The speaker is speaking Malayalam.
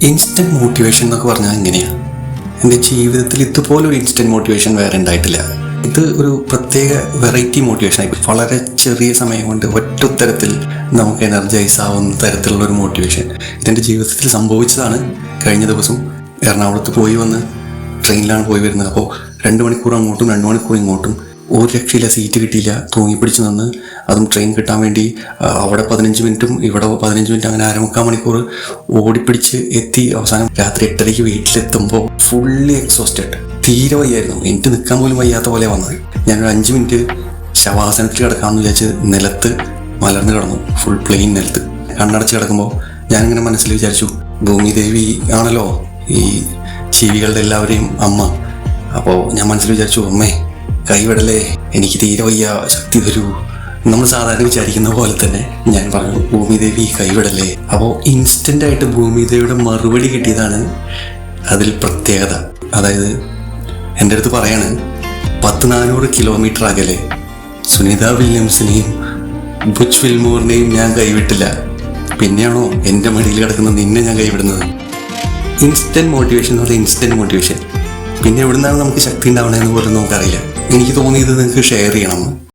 ഇൻസ്റ്റൻറ്റ് മോട്ടിവേഷൻ എന്നൊക്കെ പറഞ്ഞാൽ എങ്ങനെയാണ്? എൻ്റെ ജീവിതത്തിൽ ഇതുപോലൊരു ഇൻസ്റ്റൻറ്റ് മോട്ടിവേഷൻ വേറെ ഉണ്ടായിട്ടില്ല. ഇത് ഒരു പ്രത്യേക വെറൈറ്റി മോട്ടിവേഷൻ ആയി. വളരെ ചെറിയ സമയം കൊണ്ട് ഒറ്റ ഉത്തരത്തിൽ നമുക്ക് എനർജൈസ് ആവുന്ന തരത്തിലുള്ളൊരു മോട്ടിവേഷൻ ഇതെൻ്റെ ജീവിതത്തിൽ സംഭവിച്ചതാണ്. കഴിഞ്ഞ ദിവസം എറണാകുളത്ത് പോയി വന്ന് ട്രെയിനിലാണ് പോയി വരുന്നത്. അപ്പോൾ 2 മണിക്കൂർ അങ്ങോട്ടും 2 മണിക്കൂർ ഇങ്ങോട്ടും ഒരു രക്ഷയില്ല, സീറ്റ് കിട്ടിയില്ല, തൂങ്ങിപ്പിടിച്ച് നിന്ന് അതും ട്രെയിൻ കിട്ടാൻ വേണ്ടി അവിടെ 15 മിനിറ്റും ഇവിടെ 15 മിനിറ്റ്, അങ്ങനെ 1/4 മണിക്കൂർ ഓടിപ്പിടിച്ച് എത്തി. അവസാനം രാത്രി 8:30 വീട്ടിലെത്തുമ്പോൾ ഫുള്ളി എക്സോസ്റ്റഡ്, തീരെ വയ്യായിരുന്നു. എനിക്ക് നിൽക്കാൻ പോലും വയ്യാത്ത പോലെ വന്നത്. ഞാനൊരു 5 മിനിറ്റ് ശവാസനത്തിൽ കിടക്കാമെന്ന് വിചാരിച്ച് നിലത്ത് മലർന്ന് കിടന്നു, ഫുൾ പ്ലെയിൻ നിലത്ത്. കണ്ണടച്ച് കിടക്കുമ്പോൾ ഞാനിങ്ങനെ മനസ്സിൽ വിചാരിച്ചു, ഭൂമിദേവി ആണല്ലോ ഈ ജീവികളുടെ എല്ലാവരെയും അമ്മ. അപ്പോൾ ഞാൻ മനസ്സിൽ വിചാരിച്ചു, അമ്മേ കൈവിടലേ, എനിക്ക് തീരെ വയ്യ, ശക്തി തരൂ. നമ്മൾ സാധാരണ വിചാരിക്കുന്ന പോലെ തന്നെ ഞാൻ പറഞ്ഞു, ഭൂമിദേവി കൈവിടലേ. അപ്പോൾ ഇൻസ്റ്റൻ്റ് ആയിട്ട് ഭൂമിദേവിയുടെ മറുപടി കിട്ടിയതാണ് അതിൽ പ്രത്യേകത. അതായത് എൻ്റെ അടുത്ത് പറയാണ്, 400 കിലോമീറ്റർ അകലെ സുനിത വില്യംസിനെയും ബുച്ച് വിൽമോറിനെയും ഞാൻ കൈവിട്ടില്ല, പിന്നെയാണോ എൻ്റെ മടിയിൽ കിടക്കുന്ന നിന്നെ ഞാൻ കൈവിടുന്നത്? ഇൻസ്റ്റൻറ്റ് മോട്ടിവേഷൻ എന്ന് പറയുന്നത് ഇൻസ്റ്റൻറ്റ് മോട്ടിവേഷൻ. പിന്നെ എവിടെ നിന്നാണ് നമുക്ക് ശക്തി ഉണ്ടാവണമെന്ന് പോലും നമുക്കറിയില്ല. എനിക്ക് തോന്നിയത് നിങ്ങൾക്ക് ഷെയർ ചെയ്യണം.